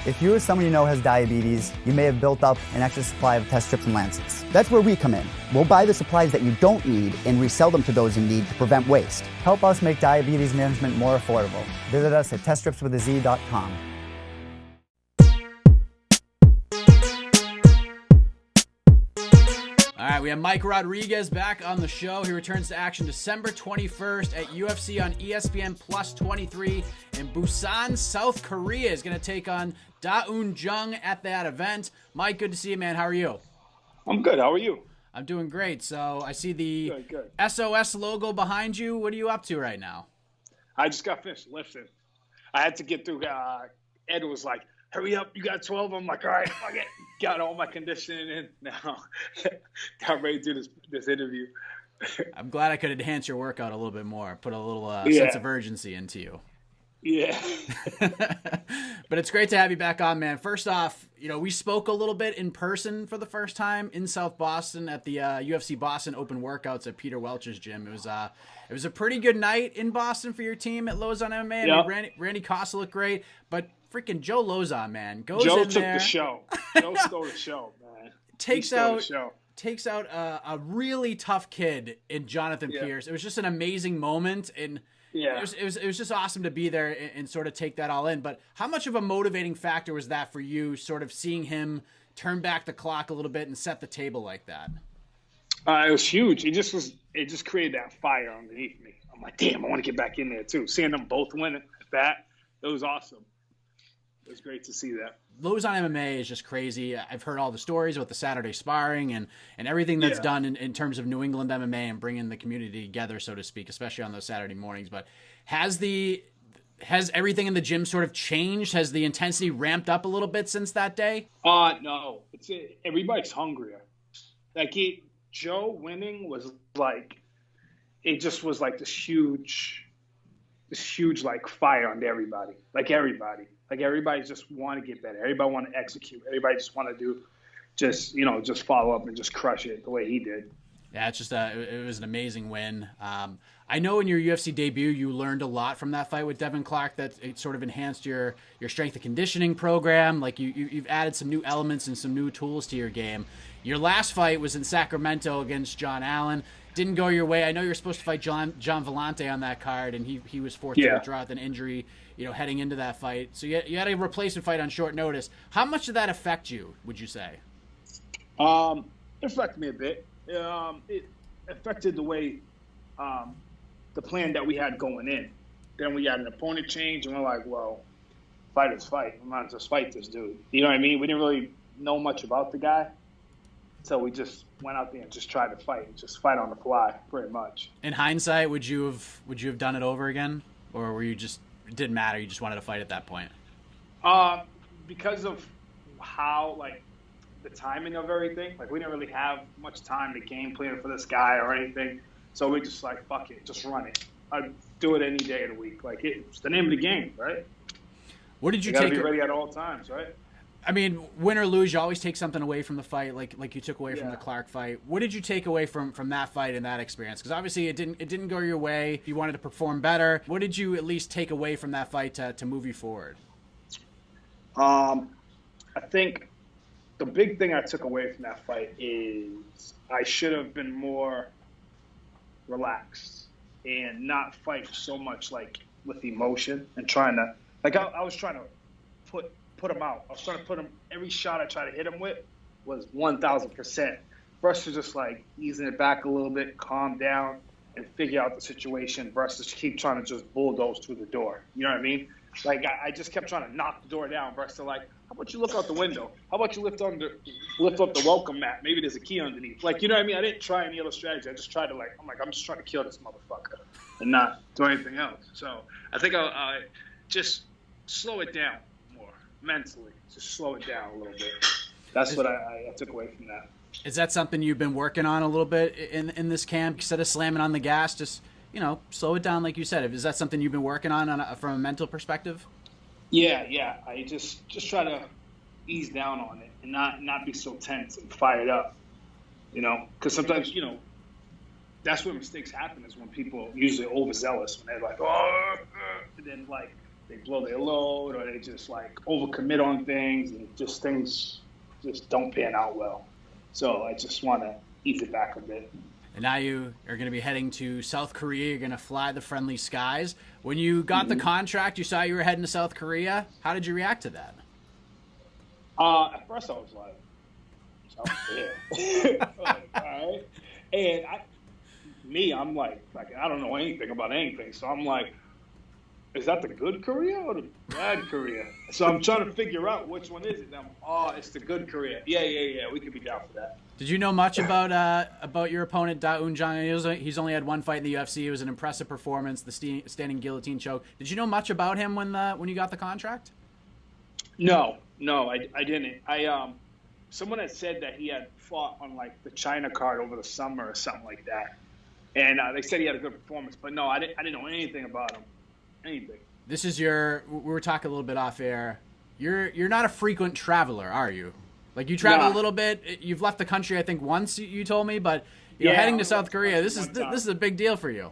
If you or someone you know has diabetes, you may have built up an extra supply of test strips and lancets. That's where we come in. We'll buy the supplies that you don't need and resell them to those in need to prevent waste. Help us make diabetes management more affordable. Visit us at teststripswithaz.com. All right, we have Mike Rodriguez back on the show. He returns to action December 21st at UFC on ESPN Plus 23 in Busan, South Korea. Is going to take on Un Jung at that event. Mike, good to see you, man. How are you? I'm good. How are you? I'm doing great. So I see the Good. SOS logo behind you. What are you up to right now? I just got finished lifting. I had to get through. Ed was like, hurry up, you got 12. I'm like, all right, fuck it. Got all my conditioning in now. Got ready to do this interview. I'm glad I could enhance your workout a little bit more, put a little sense of urgency into you. Yeah. But it's great to have you back on, man. First off, we spoke a little bit in person for the first time in South Boston at the UFC Boston Open Workouts at Peter Welch's gym. It was a pretty good night in Boston for your team at Lauzon MMA. Yep. I mean, Randy Costa looked great, but freaking Joe Lauzon, man, goes Joe in took there. the show. Joe stole the show, man. Takes out a really tough kid in Jonathan Pierce. It was just an amazing moment, and it was just awesome to be there and sort of take that all in. But how much of a motivating factor was that for you, sort of seeing him turn back the clock a little bit and set the table like that? It was huge. It just created that fire underneath me. I'm like, damn, I want to get back in there too. Seeing them both win at that, it was awesome. It was great to see that. Lauzon MMA is just crazy. I've heard all the stories about the Saturday sparring and everything that's done in terms of New England MMA and bringing the community together, so to speak, especially on those Saturday mornings. But has everything in the gym sort of changed? Has the intensity ramped up a little bit since that day? No. Everybody's hungrier. Like Joe winning was like, it just was like this huge like fire on everybody. Like everybody just want to get better. Everybody want to execute. Everybody just want to do, just follow up and just crush it the way he did. Yeah, it's just it was an amazing win. I know in your UFC debut you learned a lot from that fight with Devin Clark, that it sort of enhanced your strength and conditioning program. Like you've added some new elements and some new tools to your game. Your last fight was in Sacramento against John Allan. Didn't go your way. I know you're supposed to fight John Vellante on that card, and he was forced to withdraw with an injury, heading into that fight. So you had a replacement fight on short notice. How much did that affect you, would you say? It affected me a bit. It affected the way, the plan that we had going in. Then we got an opponent change, and we're like, well, fight is fight. We might as well just fight this dude. You know what I mean? We didn't really know much about the guy. So we just went out there and just tried to fight on the fly, pretty much. In hindsight, would you have done it over again, or were you just, it didn't matter, you just wanted to fight at that point? Because of how the timing of everything, we didn't really have much time to game plan for this guy or anything. So we just fuck it, just run it. I'd do it any day of the week. It's the name of the game, right? What did you gotta take? Be ready at all times, right? I mean, win or lose, you always take something away from the fight, like you took away from the Clark fight. What did you take away from that fight and that experience? Because obviously it didn't go your way. You wanted to perform better. What did you at least take away from that fight to move you forward? I think the big thing I took away from that fight is I should have been more relaxed and not fight so much with emotion and trying to I was trying to put him out. I was trying to put him, every shot I tried to hit him with was 1,000%. Versus just easing it back a little bit, calm down, and figure out the situation versus keep trying to just bulldoze through the door. You know what I mean? I just kept trying to knock the door down versus how about you look out the window? How about you lift up the welcome mat? Maybe there's a key underneath. You know what I mean? I didn't try any other strategy. I just tried to I'm just trying to kill this motherfucker and not do anything else. So I think I just slow it down more mentally. Just slow it down a little bit. That's what I took away from that. Is that something you've been working on a little bit in this camp? Instead of slamming on the gas, just slow it down like you said. Is that something you've been working on from a mental perspective? Yeah. I just try to ease down on it and not be so tense and fired up. Because sometimes that's where mistakes happen, is when people are usually overzealous, when they're and then they blow their load, or they just like overcommit on things, and just things just don't pan out well. So I just want to ease it back a bit. And now you are going to be heading to South Korea. You're going to fly the friendly skies. When you got the contract, you saw you were heading to South Korea. How did you react to that? At first I was like, South Korea. Like, all right. And I'm like, I don't know anything about anything. So I'm like, is that the good Korea or the bad Korea? So I'm trying to figure out which one is it. It's the good Korea. Yeah. We could be down for that. Did you know much about your opponent, Un Jung? He's only had one fight in the UFC. It was an impressive performance, the standing guillotine choke. Did you know much about him when you got the contract? No, I didn't. Someone had said that he had fought on like the China card over the summer or something like that, and they said he had a good performance. But no, I didn't know anything about him. Anything. This is we were talking a little bit off air. You're not a frequent traveler, are you? Like you travel a little bit. You've left the country, I think, once. You told me, but heading to South Korea. This is a big deal for you.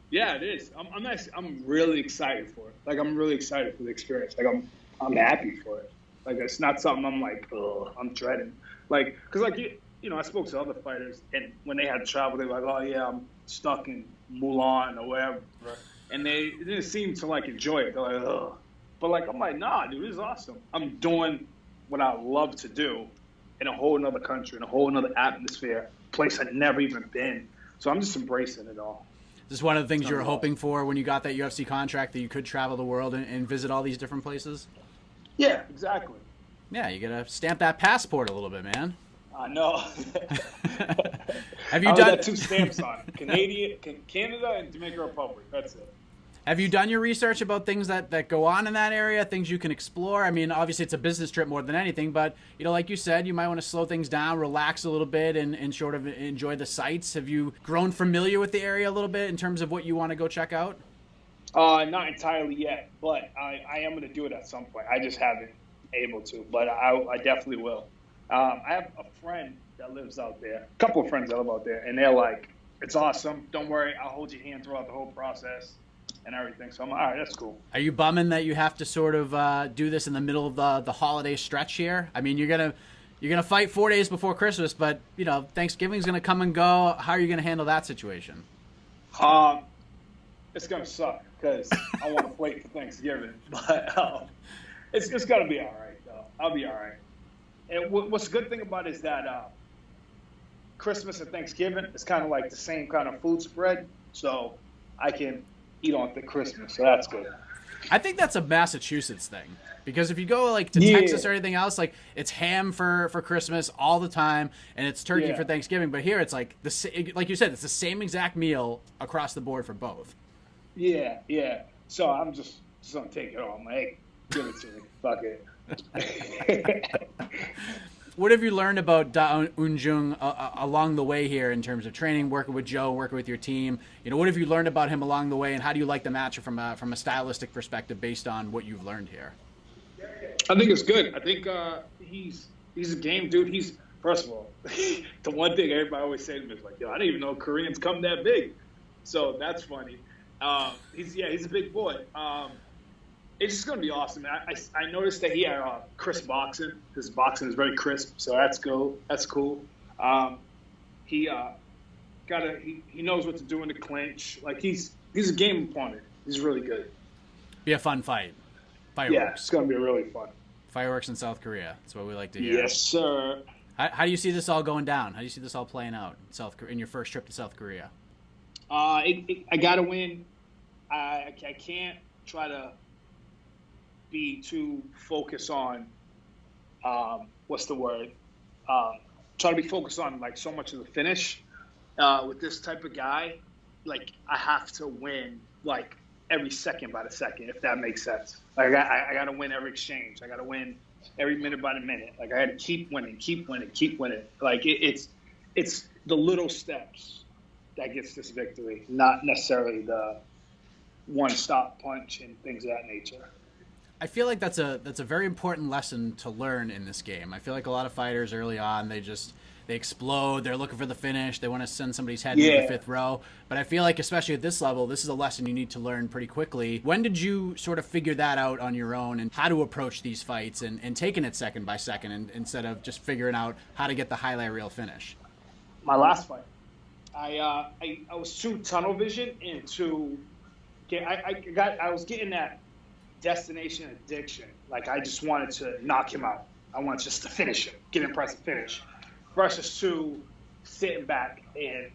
Yeah, it is. I'm really excited for it. Like I'm really excited for the experience. Like I'm happy for it. Like it's not something I'm like, I'm dreading. Like because like I spoke to other fighters, and when they had to travel, they were like, oh yeah, I'm stuck in Mulan or wherever, and they didn't seem to like enjoy it. They're like, ugh. But like I'm like, nah, dude, this is awesome. I'm doing what I love to do in a whole another country, in a whole another atmosphere, place I'd never even been. So I'm just embracing it all. Is this one of the things you were hoping for when you got that UFC contract, that you could travel the world and visit all these different places? Yeah, exactly. Yeah, you gotta stamp that passport a little bit, man. I know. Have you I done got 2 stamps on it. Canada and Dominican Republic. That's it. Have you done your research about things that go on in that area, things you can explore? I mean, obviously it's a business trip more than anything, but like you said, you might want to slow things down, relax a little bit, and sort of enjoy the sights. Have you grown familiar with the area a little bit in terms of what you want to go check out? Not entirely yet, but I am going to do it at some point. I just haven't able to, but I definitely will. I have a friend that lives out there, a couple of friends that live out there, and they're like, it's awesome. Don't worry. I'll hold your hand throughout the whole process and everything. So I'm all right, that's cool. Are you bumming that you have to sort of do this in the middle of the holiday stretch here? I mean, you're gonna fight 4 days before Christmas, but Thanksgiving's gonna come and go. How are you gonna handle that situation? It's gonna suck because I want to wait for Thanksgiving, but it's gonna be all right though. I'll be all right. And what's the good thing about it is that Christmas and Thanksgiving is kind of like the same kind of food spread, so I can eat on the Christmas, so that's good. I think that's a Massachusetts thing, because if you go like to Texas or anything else, like it's ham for Christmas all the time, and it's turkey for Thanksgiving. But here it's like like you said, it's the same exact meal across the board for both. Yeah. So I'm just gonna take it all. I'm like, hey, give it to me. Fuck it. What have you learned about Un Jung along the way here in terms of training, working with Joe, working with your team? What have you learned about him along the way, and how do you like the matchup from a stylistic perspective based on what you've learned here? I think it's good. I think he's a game dude. He's, first of all, the one thing everybody always say to me is like, yo, I didn't even know Koreans come that big. So that's funny. He's a big boy. It's just going to be awesome. I noticed that he had crisp boxing. His boxing is very crisp, so that's cool. He knows what to do in the clinch. Like he's a game opponent. He's really good. Be a fun fight. Fireworks. Yeah, it's going to be really fun. Fireworks in South Korea. That's what we like to hear. Yes, sir. How do you see this all going down? How do you see this all playing out in your first trip to South Korea? I got to win. I can't try to be too focused on what's the word? Try to be focused on like so much of the finish. With this type of guy, like I have to win like every second by the second, if that makes sense. Like I got to win every exchange. I got to win every minute by the minute. Like I got to keep winning. Like it's the little steps that gets this victory, not necessarily the one-stop punch and things of that nature. I feel like that's a very important lesson to learn in this game. I feel like a lot of fighters early on, they explode, they're looking for the finish, they want to send somebody's head into the fifth row. But I feel like, especially at this level, this is a lesson you need to learn pretty quickly. When did you sort of figure that out on your own, and how to approach these fights, and taking it second by second, and instead of just figuring out how to get the highlight reel finish? My last fight, I was too tunnel vision into I was getting that destination addiction. Like, I just wanted to knock him out. I wanted just to finish him, get an impressive finish, versus to sitting back and,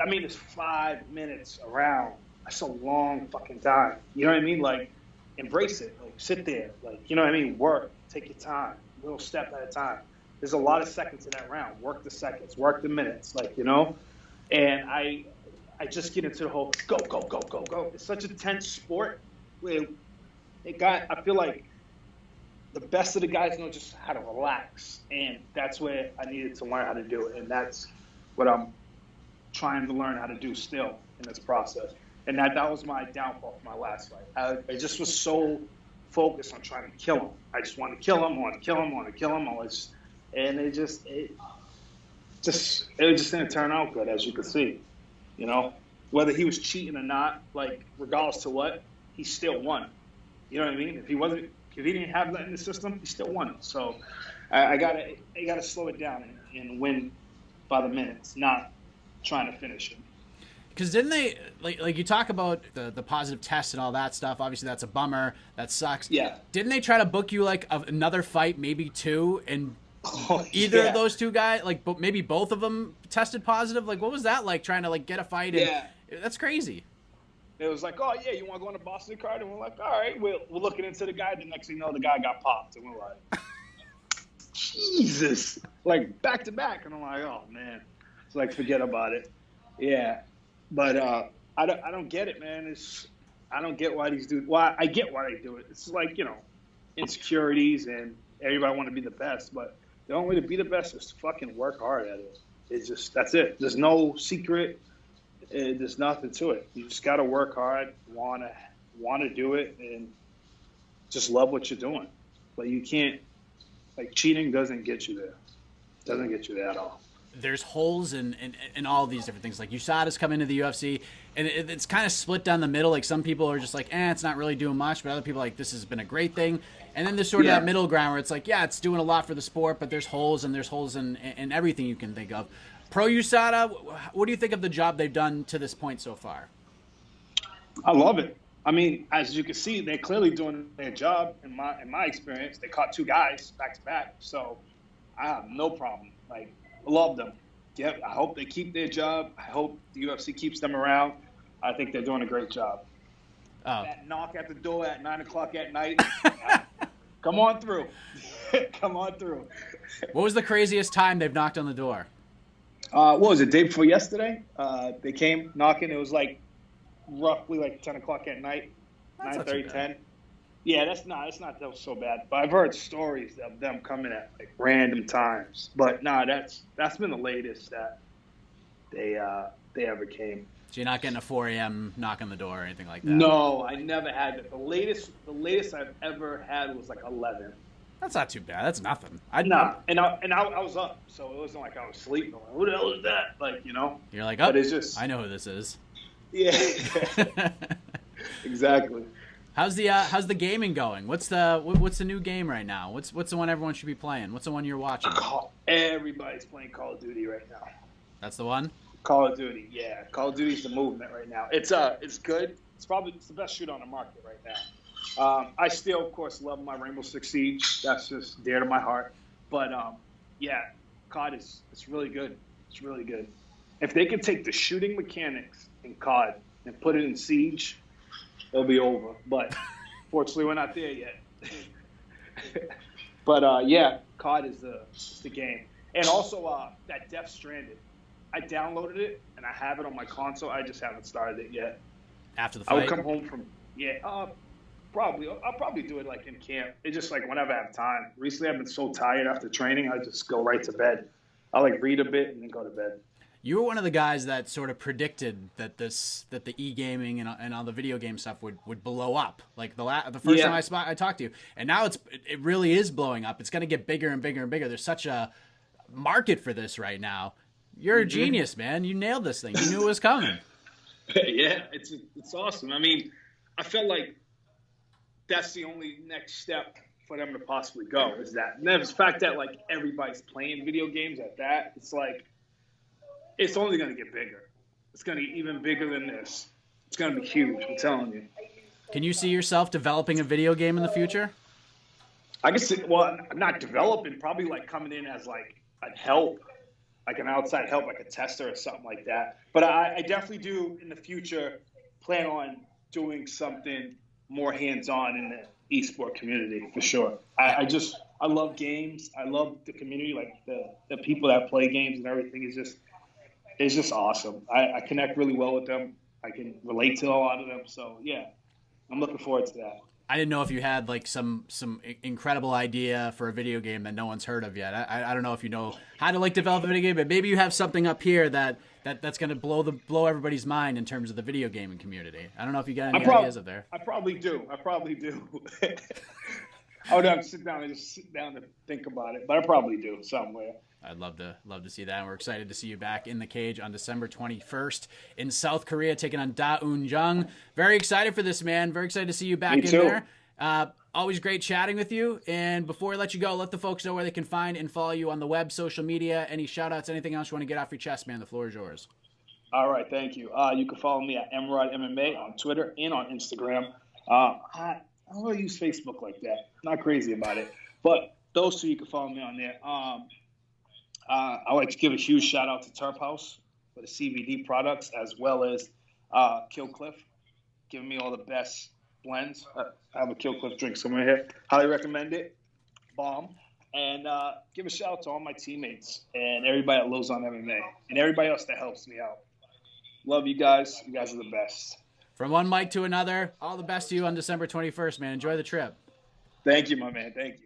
I mean, it's 5 minutes around. That's a long fucking time. You know what I mean? Like, embrace it. Like, sit there. Like, you know what I mean? Work. Take your time. Little step at a time. There's a lot of seconds in that round. Work the seconds. Work the minutes. Like, you know? And I just get into the whole go, go, go, go, go. It's such a tense sport where I feel like the best of the guys know just how to relax. And that's where I needed to learn how to do it. And that's what I'm trying to learn how to do still in this process. And that was my downfall for my last fight. I just was so focused on trying to kill him. I just wanted to kill him, and it just didn't turn out good, as you can see. You know, whether he was cheating or not, like, regardless to what, he still won. You know what I mean? If he didn't have that in the system, he still won. So I gotta slow it down and win by the minutes, not trying to finish him. Because didn't they, like you talk about the positive tests and all that stuff, obviously that's a bummer, that sucks. Yeah. Didn't they try to book you like another fight, maybe two, and either of those two guys, like maybe both of them tested positive? Like, what was that like, trying to like get a fight? Yeah. That's crazy. It was like, oh yeah, you want to go on the Boston card? And we're like, all right, we're looking into the guy. The next thing you know, the guy got popped, and we're like, Jesus, like back to back, and I'm like, oh man, it's like, forget about it. Yeah, but I don't get it, man. I don't get why these dudes. Why I get why they do it. It's like, you know, insecurities, and everybody want to be the best, but the only way to be the best is to fucking work hard at it. It's just, that's it. There's no secret. There's nothing to it. You just got to work hard, want to do it, and just love what you're doing. But you can't, like, cheating doesn't get you there. Doesn't get you there at all. There's holes in all these different things. Like, USADA's come into the UFC, and it's kind of split down the middle. Like, some people are just like, it's not really doing much, but other people are like, this has been a great thing. And then there's sort of that middle ground where it's like, yeah, it's doing a lot for the sport, but there's holes in everything you can think of. Pro USADA, what do you think of the job they've done to this point so far? I love it. I mean, as you can see, they're clearly doing their job. In my experience, they caught two guys back to back, so I have no problem. Like, I love them. Yeah, I hope they keep their job. I hope the UFC keeps them around. I think they're doing a great job. Oh. That knock at the door at 9 o'clock at night. Come on through. Come on through. What was the craziest time they've knocked on the door? What was it, day before yesterday? They came knocking. It was like roughly like 10 o'clock at night, 9:30, 10. Yeah, that's not so bad. But I've heard stories of them coming at like random times. But that's been the latest that they ever came. So you're not getting a 4 a.m. knock on the door or anything like that? No, I never had that. The latest I've ever had was like 11. That's not too bad. That's nothing. And I was up, so it wasn't like I was sleeping. Like, who the hell is that? Like, you know. You're like, but it's just, I know who this is. Yeah. Exactly. How's the gaming going? What's the new game right now? What's the one everyone should be playing? What's the one you're watching? Everybody's playing Call of Duty right now. That's the one? Call of Duty, yeah. Call of Duty's the movement right now. It's good. It's the best shooter on the market right now. I still, of course, love my Rainbow Six Siege. That's just dear to my heart. But yeah, COD it's really good. It's really good. If they could take the shooting mechanics in COD and put it in Siege, it'll be over. But fortunately, we're not there yet. But yeah, COD is the game. And also that Death Stranded. I downloaded it and I have it on my console. I just haven't started it yet. After the fight? I would come home from probably. I'll probably do it like in camp. It's just like whenever I have time. Recently, I've been so tired after training. I just go right to bed. I like read a bit and then go to bed. You were one of the guys that sort of predicted that the e-gaming and all the video game stuff would blow up. Like the first time I talked to you, and now it really is blowing up. It's going to get bigger and bigger and bigger. There's such a market for this right now. You're a genius, man. You nailed this thing. You knew it was coming. Yeah, it's awesome. I mean, I felt like that's the only next step for them to possibly go, is that. And the fact that, like, everybody's playing video games at that, it's like, it's only going to get bigger. It's going to get even bigger than this. It's going to be huge, I'm telling you. Can you see yourself developing a video game in the future? I guess, well, not developing, probably like coming in as like a help, like an outside help, like a tester or something like that. But I definitely do in the future plan on doing something more hands-on in the esport community for sure. I love games. I love the community, like the people that play games and everything is just awesome. I connect really well with them. I can relate to a lot of them. So yeah, I'm looking forward to that. I didn't know if you had like some incredible idea for a video game that no one's heard of yet. I don't know if you know how to like develop a video game, but maybe you have something up here that's going to blow everybody's mind in terms of the video gaming community. I don't know if you got any ideas up there. I probably do. I would have to sit down and think about it, but I probably do somewhere. I'd love to see that. And we're excited to see you back in the cage on December 21st in South Korea, taking on Un Jung. Very excited for this, man. Very excited to see you back in there. Always great chatting with you. And before I let you go, let the folks know where they can find and follow you on the web, social media, any shout outs, anything else you want to get off your chest, man. The floor is yours. All right. Thank you. You can follow me at Emerald MMA on Twitter and on Instagram. I don't really use Facebook like that. Not crazy about it, but those two, you can follow me on there. I would like to give a huge shout out to Turp House for the CBD products, as well as Kill Cliff, giving me all the best blends. I have a Kill Cliff drink somewhere here. Highly recommend it. Bomb. And give a shout out to all my teammates and everybody at Lauzon MMA and everybody else that helps me out. Love you guys. You guys are the best. From one mic to another, all the best to you on December 21st, man. Enjoy the trip. Thank you, my man. Thank you.